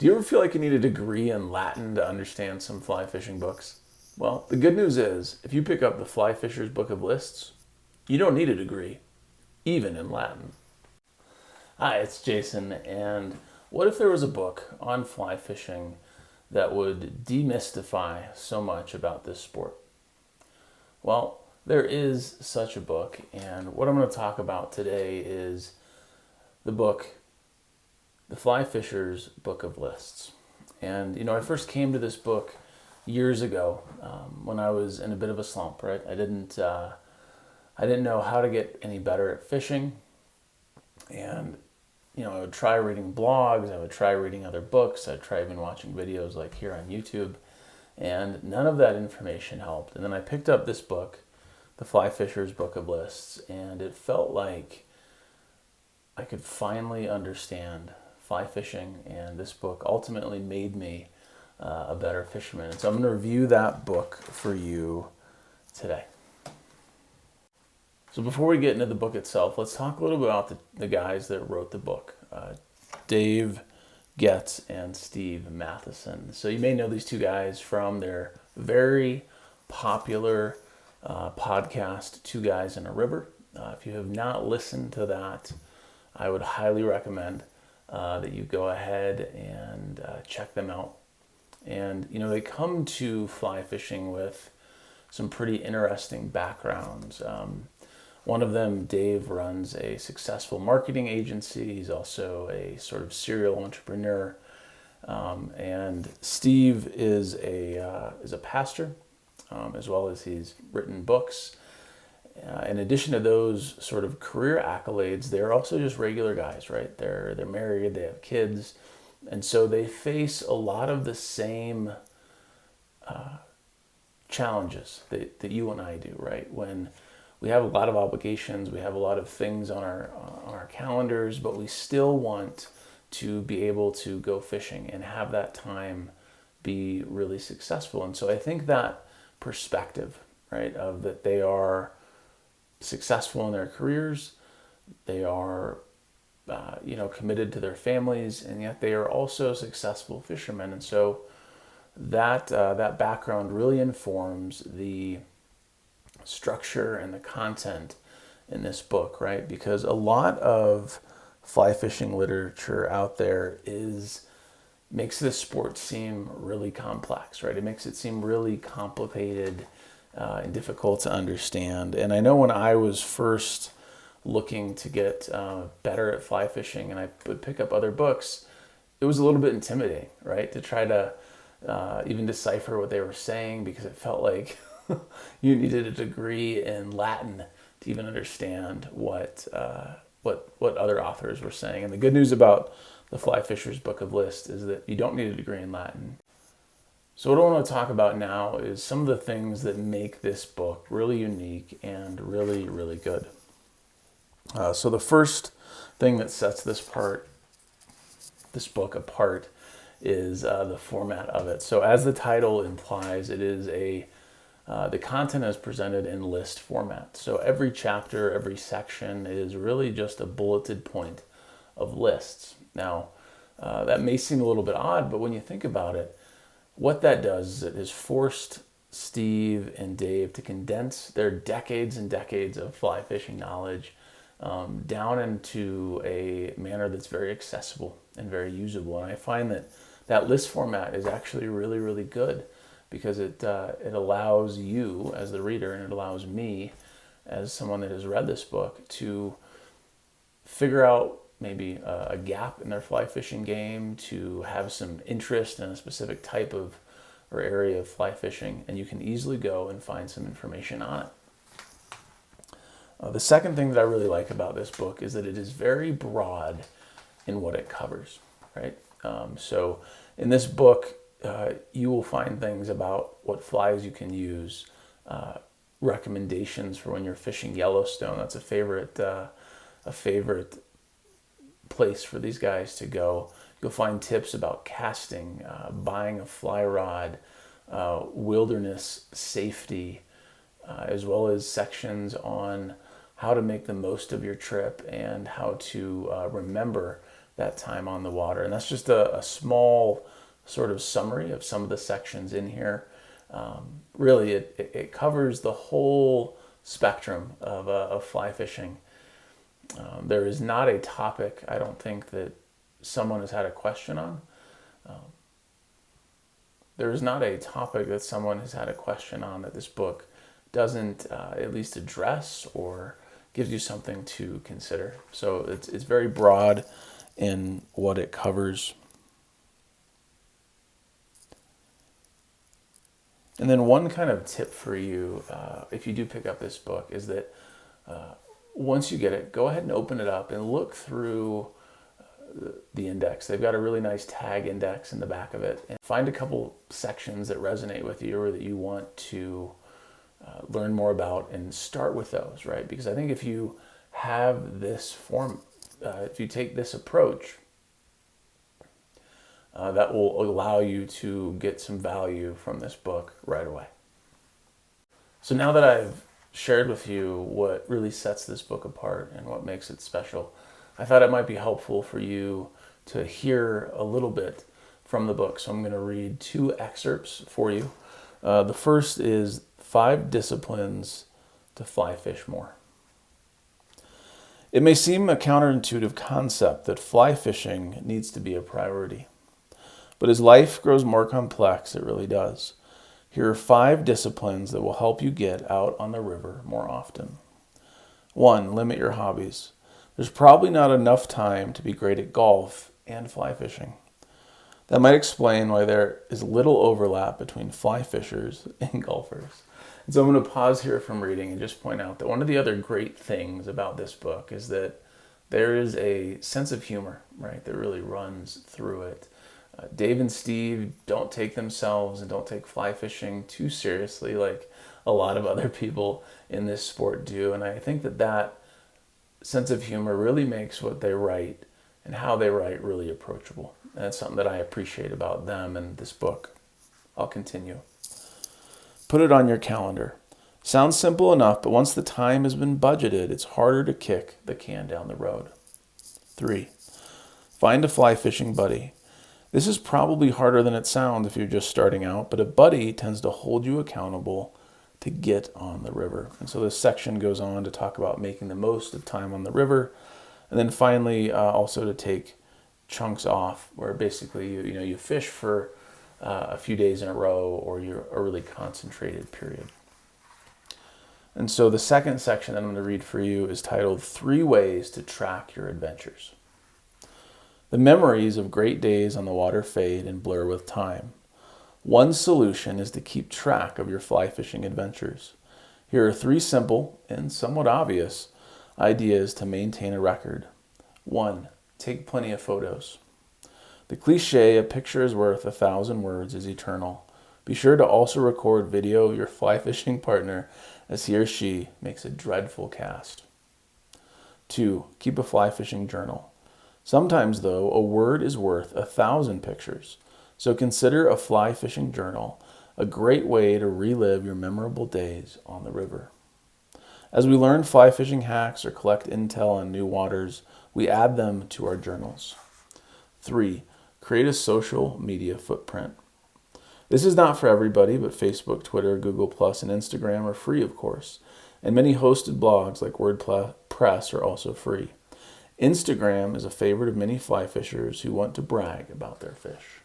Do you ever feel like you need a degree in Latin to understand some fly fishing books? Well, the good news is, if you pick up the Fly Fisher's Book of Lists, you don't need a degree, even in Latin. Hi, it's Jason, and what if there was a book on fly fishing that would demystify so much about this sport? Well, there is such a book, and what I'm going to talk about today is the book, The Fly Fisher's Book of Lists. And, I first came to this book years ago when I was in a bit of a slump, right? I didn't know how to get any better at fishing. And, I would try reading blogs, I would try reading other books, I'd try even watching videos like here on YouTube. And none of that information helped. And then I picked up this book, The Fly Fisher's Book of Lists, and it felt like I could finally understand fly fishing, and this book ultimately made me a better fisherman. And so I'm going to review that book for you today. So before we get into the book itself, let's talk a little bit about the guys that wrote the book, Dave Goetz and Steve Mathewson. So you may know these two guys from their very popular podcast, Two Guys in a River. If you have not listened to that, I would highly recommend that you go ahead and check them out. And, they come to fly fishing with some pretty interesting backgrounds. One of them, Dave, runs a successful marketing agency. He's also a sort of serial entrepreneur. And Steve is a pastor, as well as he's written books. In addition to those sort of career accolades, they're also just regular guys, right? They're married, they have kids, and so they face a lot of the same challenges that you and I do, right? When we have a lot of obligations, we have a lot of things on our calendars, but we still want to be able to go fishing and have that time be really successful. And so I think that perspective, right, of that they are successful in their careers, they are committed to their families, and yet they are also successful fishermen. And so that background really informs the structure and the content in this book, right? Because a lot of fly fishing literature out there makes this sport seem really complex, right? It makes it seem really complicated and difficult to understand. And I know when I was first looking to get better at fly fishing and I would pick up other books, it was a little bit intimidating, right? To try to even decipher what they were saying, because it felt like you needed a degree in Latin to even understand what other authors were saying. And the good news about the Fly Fisher's Book of Lists is that you don't need a degree in Latin. So what I want to talk about now is some of the things that make this book really unique and really, really good. So the first thing that sets this book apart is the format of it. So as the title implies, it is the content is presented in list format. So every chapter, every section is really just a bulleted point of lists. Now, that may seem a little bit odd, but when you think about it, what that does is it has forced Steve and Dave to condense their decades and decades of fly fishing knowledge down into a manner that's very accessible and very usable. And I find that list format is actually really, really good, because it allows you as the reader, and it allows me as someone that has read this book, to figure out maybe a gap in their fly fishing game, to have some interest in a specific type of or area of fly fishing, and you can easily go and find some information on it. The second thing that I really like about this book is that it is very broad in what it covers, right? So in this book, you will find things about what flies you can use, recommendations for when you're fishing Yellowstone. That's a favorite place for these guys to go. You'll find tips about casting, buying a fly rod, wilderness safety, as well as sections on how to make the most of your trip and how to remember that time on the water. And that's just a small sort of summary of some of the sections in here. Really, it covers the whole spectrum of fly fishing. There is not a topic, I don't think, that someone has had a question on. There is not a topic that someone has had a question on that this book doesn't at least address or gives you something to consider. So it's very broad in what it covers. And then one kind of tip for you, if you do pick up this book, is that once you get it, go ahead and open it up and look through the index. They've got a really nice tag index in the back of it. And find a couple sections that resonate with you or that you want to learn more about, and start with those, right? Because I think if you have this form, if you take this approach, that will allow you to get some value from this book right away. So now that I've shared with you what really sets this book apart and what makes it special, I thought it might be helpful for you to hear a little bit from the book. So I'm going to read 2 excerpts for you. The first is 5 Disciplines to Fly Fish More. It may seem a counterintuitive concept that fly fishing needs to be a priority. But as life grows more complex, it really does. Here are 5 disciplines that will help you get out on the river more often. 1. Limit your hobbies. There's probably not enough time to be great at golf and fly fishing. That might explain why there is little overlap between fly fishers and golfers. And so I'm going to pause here from reading and just point out that one of the other great things about this book is that there is a sense of humor, right, that really runs through it. Dave and Steve don't take themselves and don't take fly fishing too seriously like a lot of other people in this sport do. And I think that sense of humor really makes what they write and how they write really approachable. And that's something that I appreciate about them and this book. I'll continue. Put it on your calendar. Sounds simple enough, but once the time has been budgeted, it's harder to kick the can down the road. 3. Find a fly fishing buddy. This is probably harder than it sounds if you're just starting out, but a buddy tends to hold you accountable to get on the river. And so this section goes on to talk about making the most of time on the river, and then finally also to take chunks off, where basically you fish for a few days in a row, or you're a really concentrated period. And so the second section that I'm going to read for you is titled 3 Ways to Track Your Adventures. The memories of great days on the water fade and blur with time. One solution is to keep track of your fly fishing adventures. Here are 3 simple and somewhat obvious ideas to maintain a record. 1. Take plenty of photos. The cliche, a picture is worth 1,000 words, is eternal. Be sure to also record video of your fly fishing partner as he or she makes a dreadful cast. 2. Keep a fly fishing journal. Sometimes, though, a word is worth 1,000 pictures. So consider a fly fishing journal a great way to relive your memorable days on the river. As we learn fly fishing hacks or collect intel on new waters, we add them to our journals. 3. Create a social media footprint. This is not for everybody, but Facebook, Twitter, Google+, and Instagram are free, of course. And many hosted blogs like WordPress are also free. Instagram is a favorite of many fly fishers who want to brag about their fish.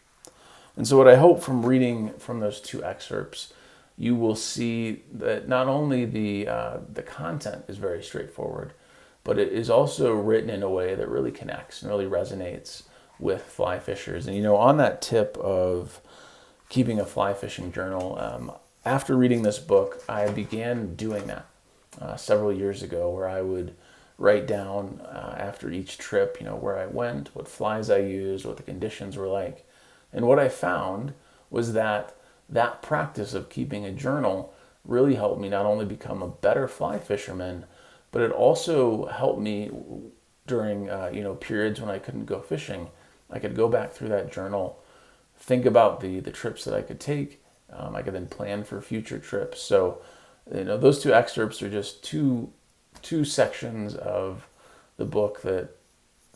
And so what I hope from reading from those 2 excerpts, you will see that not only the content is very straightforward, but it is also written in a way that really connects and really resonates with fly fishers. And on that tip of keeping a fly fishing journal, after reading this book, I began doing that several years ago, where I would write down after each trip, where I went, what flies I used, what the conditions were like. And what I found was that practice of keeping a journal really helped me not only become a better fly fisherman, but it also helped me during periods when I couldn't go fishing. I could go back through that journal, think about the trips that I could take. I could then plan for future trips. So those 2 excerpts are just two sections of the book that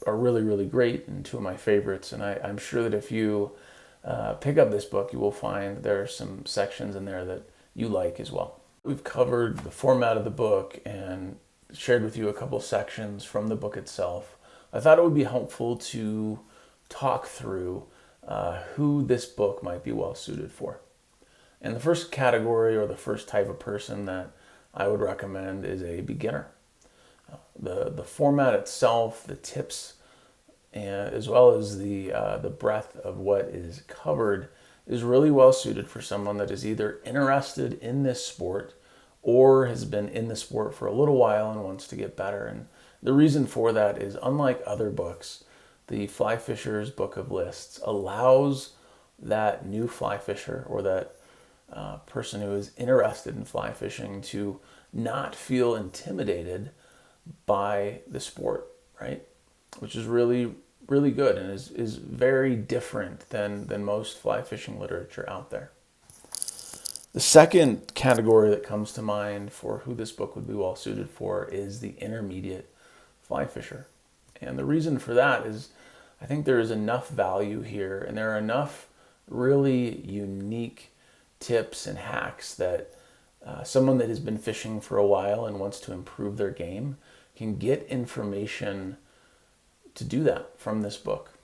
are really, really great and two of my favorites. And I'm sure that if you pick up this book, you will find there are some sections in there that you like as well. We've covered the format of the book and shared with you a couple sections from the book itself. I thought it would be helpful to talk through who this book might be well suited for. And the first category or the first type of person that I would recommend is a beginner. The format itself, the tips, and as well as the breadth of what is covered is really well suited for someone that is either interested in this sport or has been in the sport for a little while and wants to get better. And the reason for that is, unlike other books, the Fly Fisher's Book of Lists allows that new fly fisher or that person who is interested in fly fishing to not feel intimidated by the sport, right? Which is really, really good and is very different than most fly fishing literature out there. The second category that comes to mind for who this book would be well suited for is the intermediate fly fisher. And the reason for that is I think there is enough value here and there are enough really unique tips and hacks that someone that has been fishing for a while and wants to improve their game can get information to do that from this book.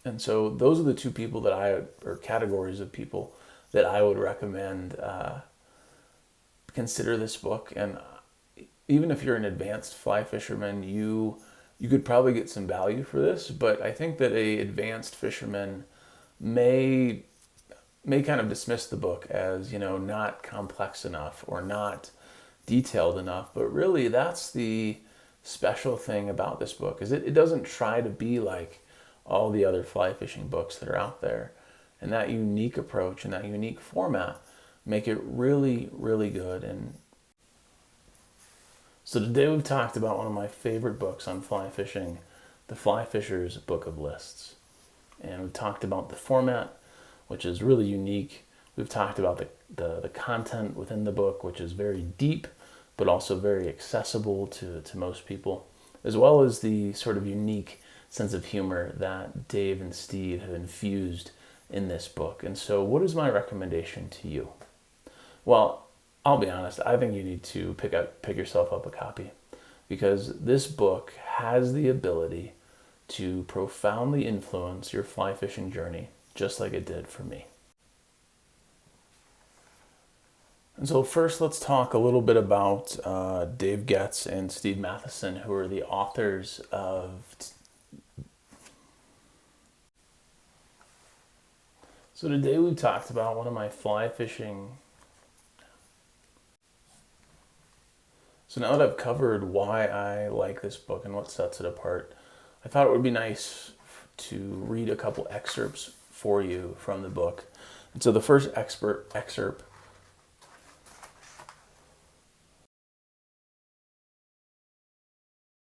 And so those are the two people or categories of people that I would recommend consider this book. And even if you're an advanced fly fisherman, you could probably get some value for this, but I think that a advanced fisherman may kind of dismiss the book as, not complex enough or not detailed enough. But really, that's the special thing about this book, is it doesn't try to be like all the other fly fishing books that are out there. And that unique approach and that unique format make it really, really good. And so today we've talked about one of my favorite books on fly fishing, The Fly Fisher's Book of Lists. And we've talked about the format, which is really unique. We've talked about the content within the book, which is very deep, but also very accessible to most people, as well as the sort of unique sense of humor that Dave and Steve have infused in this book. And so what is my recommendation to you? Well, I'll be honest, I think you need to pick yourself up a copy, because this book has the ability to profoundly influence your fly fishing journey, just like it did for me. And so first, let's talk a little bit about Dave Goetz and Steve Mathewson, who are the authors of... So today we've talked about one of my fly fishing... So now that I've covered why I like this book and what sets it apart, I thought it would be nice to read a couple excerpts for you from the book. And so the first excerpt